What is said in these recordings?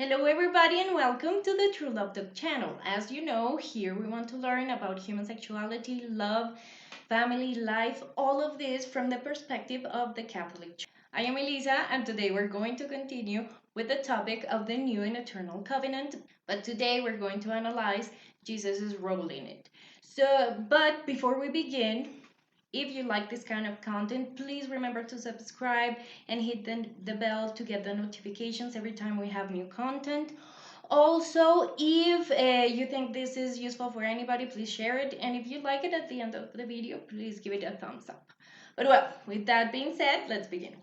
Hello everybody and welcome to the True Love Talk channel. As you know, here we want to learn about human sexuality, love, family, life, all of this from the perspective of the Catholic Church. I am Elisa and today we're going to continue with the topic of the new and eternal covenant, but today we're going to analyze Jesus' role in it. But before we begin, if you like this kind of content, please remember to subscribe and hit the bell to get the notifications every time we have new content. Also, if you think this is useful for anybody, please share it. And if you like it at the end of the video, please give it a thumbs up. But well, with that being said, let's begin.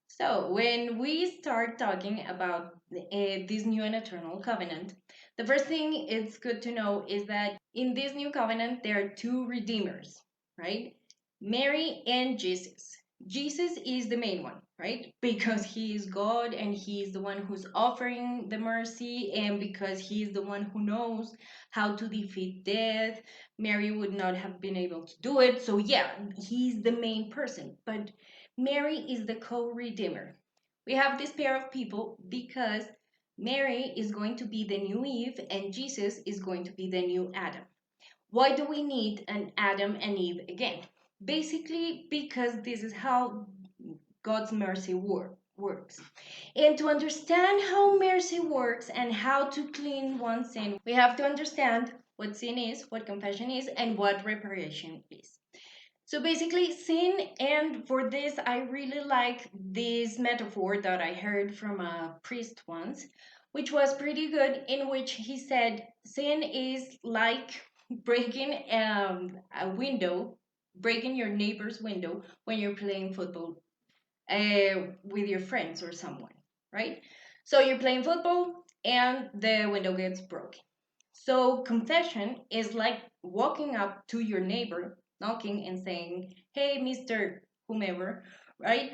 So, when we start talking about this new and eternal covenant, the first thing it's good to know is that in this new covenant, there are two redeemers, right? Mary and Jesus. Jesus is the main one, right? Because he is God and he is the one who's offering the mercy, and because he is the one who knows how to defeat death. Mary would not have been able to do it. So, yeah, he's the main person. But Mary is the co-redeemer. We have this pair of people because Mary is going to be the new Eve and Jesus is going to be the new Adam. Why do we need an Adam and Eve again? Basically, because this is how God's mercy works. And to understand how mercy works and how to clean one's sin, we have to understand what sin is, what confession is, and what reparation is. So basically, sin, and for this, I really like this metaphor that I heard from a priest once, which was pretty good, in which he said, sin is like breaking a window, breaking your neighbor's window when you're playing football with your friends or someone, right? So you're playing football and the window gets broken. So confession is like walking up to your neighbor, knocking and saying, "Hey, Mr. Whomever, right?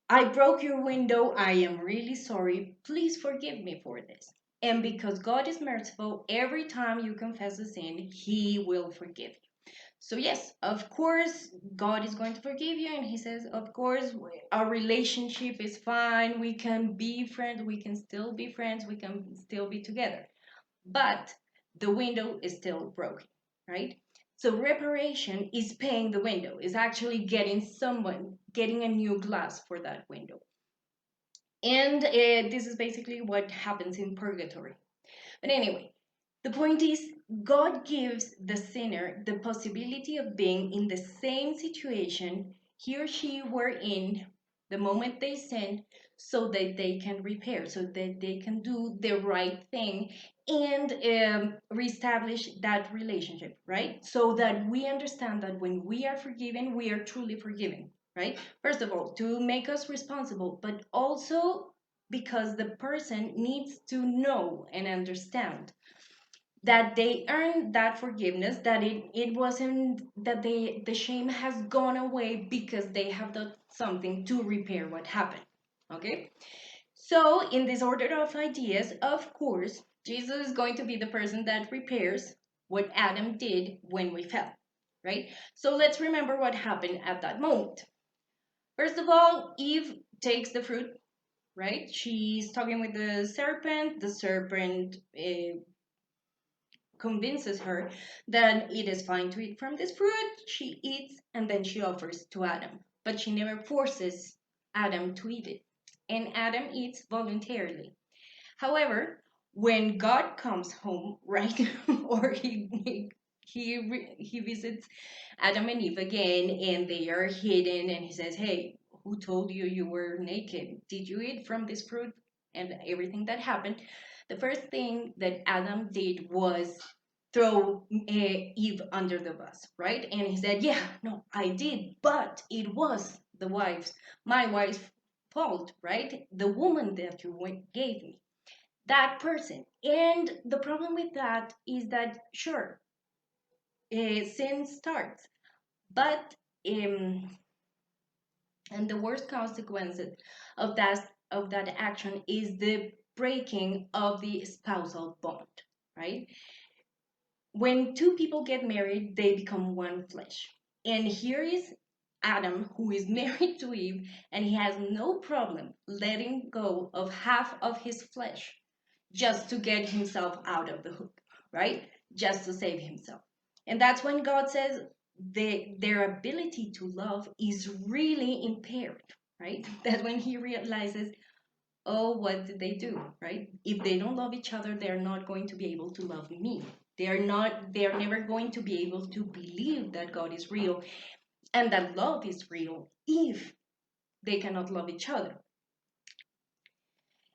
I broke your window. I am really sorry. Please forgive me for this." And because God is merciful, every time you confess a sin, He will forgive you. So, yes, of course, God is going to forgive you. And He says, of course, our relationship is fine. We can be friends. We can still be friends. We can still be together. But the window is still broken, right? So reparation is paying the window, is actually getting a new glass for that window. And this is basically what happens in purgatory. But anyway, the point is, God gives the sinner the possibility of being in the same situation he or she were in the moment they sin, so that they can repair, so that they can do the right thing and reestablish that relationship, right? So that we understand that when we are forgiven, we are truly forgiven, right? First of all, to make us responsible, but also because the person needs to know and understand that they earned that forgiveness, that it wasn't that the shame has gone away because they have done something to repair what happened. Okay, so in this order of ideas, of course, Jesus is going to be the person that repairs what Adam did when we fell, right? So let's remember what happened at that moment. First of all, Eve takes the fruit, right? She's talking with the serpent. The serpent convinces her that it is fine to eat from this fruit. She eats and then she offers to Adam. But she never forces Adam to eat it. And Adam eats voluntarily. However, when God comes home, right, or he visits Adam and Eve again, and they are hidden, and he says, "Hey, who told you you were naked? Did you eat from this fruit?" And everything that happened. The first thing that Adam did was throw Eve under the bus, right? And he said, "Yeah, no, I did, but it was my wife's fault, right? The woman that you gave me, that person." And the problem with that is that, sure, sin starts, but and the worst consequences of that action is the breaking of the spousal bond, right? When two people get married, they become one flesh. And here is Adam, who is married to Eve, and he has no problem letting go of half of his flesh just to get himself out of the hook, right? Just to save himself. And that's when God says their ability to love is really impaired, right? That's when he realizes, oh, what did they do, right? If they don't love each other, they're not going to be able to love me. They're never going to be able to believe that God is real and that love is real if they cannot love each other.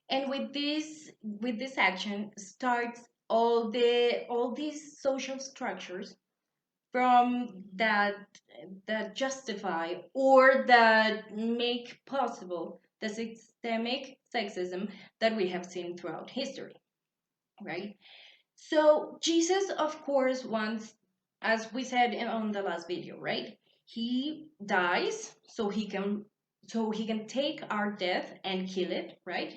And with this action starts all these social structures from that justify or that make possible the systemic sexism that we have seen throughout history, right? So Jesus, of course, wants, as we said on the last video, right? He dies so he can take our death and kill it, right?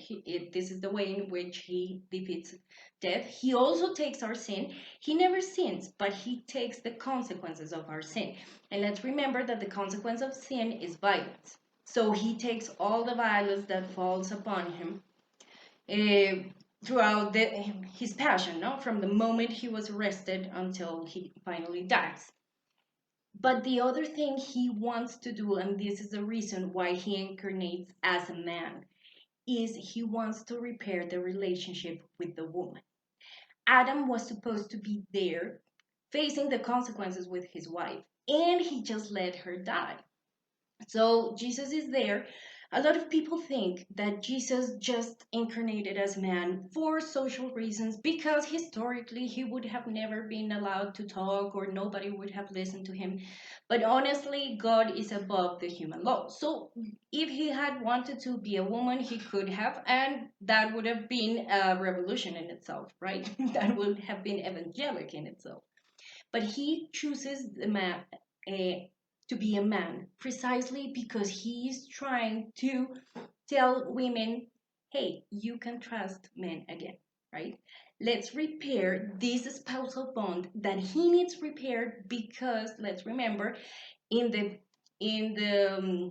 This is the way in which he defeats death. He also takes our sin. He never sins, but he takes the consequences of our sin. And let's remember that the consequence of sin is violence. So he takes all the violence that falls upon him uh, throughout his passion, no? From the moment he was arrested until he finally dies. But the other thing he wants to do, and this is the reason why he incarnates as a man, is he wants to repair the relationship with the woman. Adam was supposed to be there facing the consequences with his wife, and he just let her die. So Jesus is there. A lot of people think that Jesus just incarnated as man for social reasons because historically he would have never been allowed to talk or nobody would have listened to him. But honestly, God is above the human law. So if he had wanted to be a woman, he could have, and that would have been a revolution in itself, right? That would have been evangelic in itself. But he chooses the man to be a man precisely because he's trying to tell women, hey, you can trust men again, right? Let's repair this spousal bond that he needs repaired because let's remember in the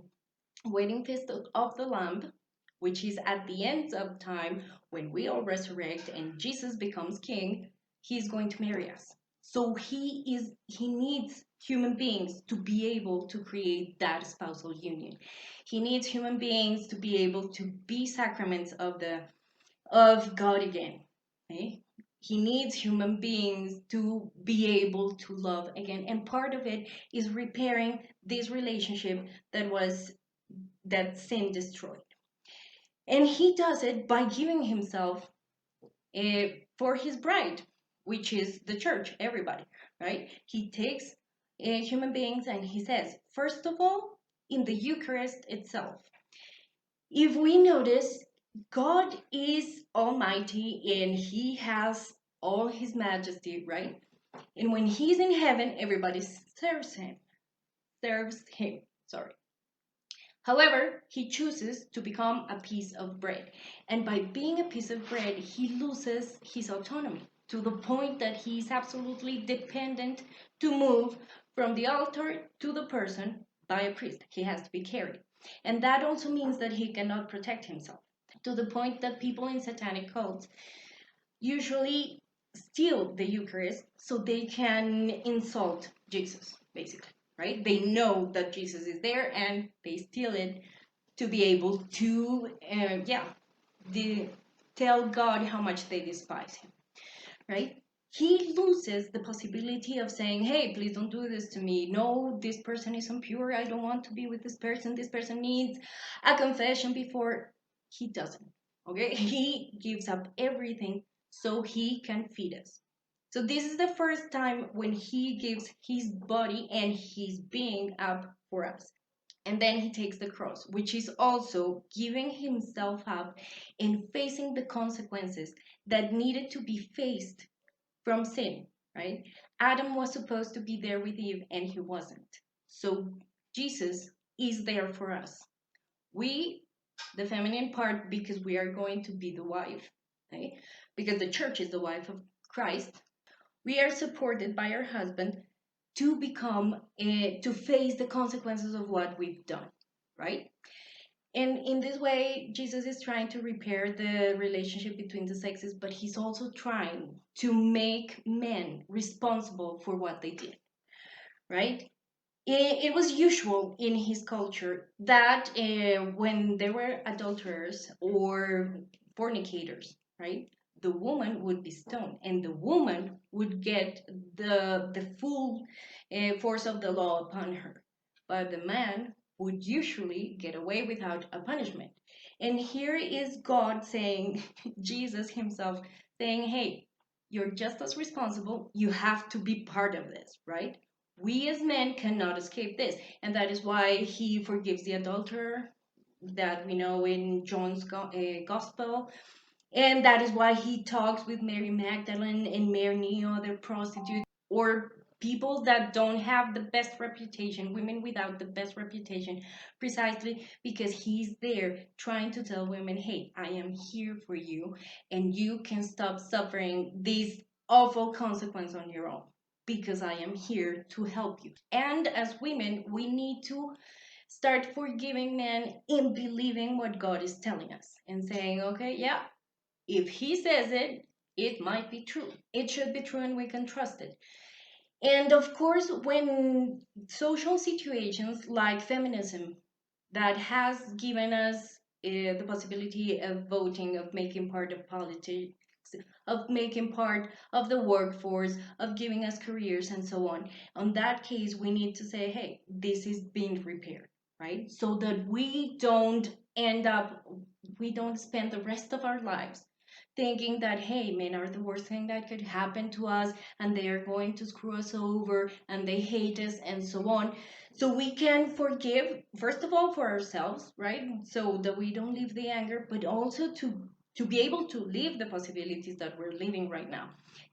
wedding feast of the Lamb, which is at the end of time when we all resurrect and Jesus becomes king, he's going to marry us. So he needs human beings to be able to create that spousal union. He needs human beings to be able to be sacraments of God again. Okay? He needs human beings to be able to love again. And part of it is repairing this relationship that sin destroyed. And he does it by giving himself for his bride, which is the church, everybody, right? He takes human beings and he says, first of all, in the Eucharist itself, if we notice, God is almighty and he has all his majesty, right? And when he's in heaven, everybody serves him, sorry. However, he chooses to become a piece of bread. And by being a piece of bread, he loses his autonomy to the point that he is absolutely dependent to move from the altar to the person by a priest. He has to be carried. And that also means that he cannot protect himself to the point that people in satanic cults usually steal the Eucharist so they can insult Jesus, basically, right? They know that Jesus is there and they steal it to be able to, tell God how much they despise him, right? He loses the possibility of saying, hey, please don't do this to me. No, this person is impure. I don't want to be with this person. This person needs a confession before. He doesn't. Okay? He gives up everything so he can feed us. So this is the first time when he gives his body and his being up for us. And then he takes the cross, which is also giving himself up and facing the consequences that needed to be faced from sin, right? Adam was supposed to be there with Eve and he wasn't. So Jesus is there for us. We, the feminine part, because we are going to be the wife, right? Because the church is the wife of Christ. We are supported by our husband to become, to face the consequences of what we've done, right? And in this way, Jesus is trying to repair the relationship between the sexes, but he's also trying to make men responsible for what they did, right? It was usual in his culture that when there were adulterers or fornicators, right, the woman would be stoned, and the woman would get the full force of the law upon her, but the man would usually get away without a punishment. And here is God saying, Jesus himself saying, hey, you're just as responsible, you have to be part of this, right? We as men cannot escape this, and that is why he forgives the adulterer that we know in John's gospel, and that is why he talks with Mary Magdalene and many other prostitutes or people that don't have the best reputation, women without the best reputation, precisely because he's there trying to tell women, hey, I am here for you, and you can stop suffering these awful consequences on your own because I am here to help you. And as women, we need to start forgiving men in believing what God is telling us and saying, okay, yeah, if he says it, it might be true. It should be true and we can trust it. And of course, when social situations like feminism that has given us the possibility of voting, of making part of politics, of making part of the workforce, of giving us careers and so on that case, we need to say, hey, this is being repaired, right? So that we don't end up, we don't spend the rest of our lives thinking that, hey, men are the worst thing that could happen to us and they are going to screw us over and they hate us and so on. So we can forgive, first of all, for ourselves, right? So that we don't live the anger, but also to be able to live the possibilities that we're living right now,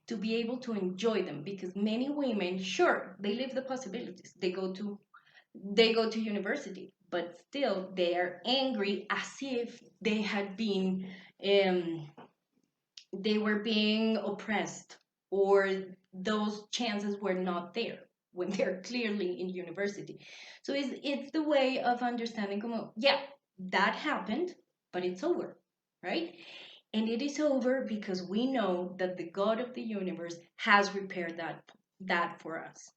to be able to enjoy them, because many women, sure, they live the possibilities. They go to university, but still they are angry as if they had been um, they were being oppressed, or those chances were not there when they're clearly in university. So it's the way of understanding, como, yeah, that happened, but it's over, right? And it is over because we know that the God of the universe has repaired that for us,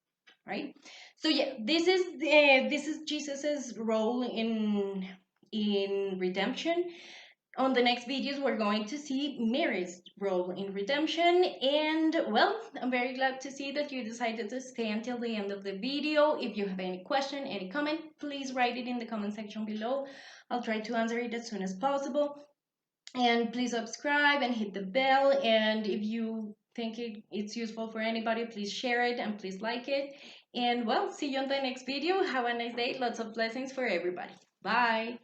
right? So yeah, this is Jesus's role in redemption. On the next videos, we're going to see Mary's role in redemption. And well, I'm very glad to see that you decided to stay until the end of the video. If you have any question, any comment, please write it in the comment section below. I'll try to answer it as soon as possible. And please subscribe and hit the bell. And if you think it's useful for anybody, please share it and please like it. And well, see you on the next video. Have a nice day. Lots of blessings for everybody. Bye.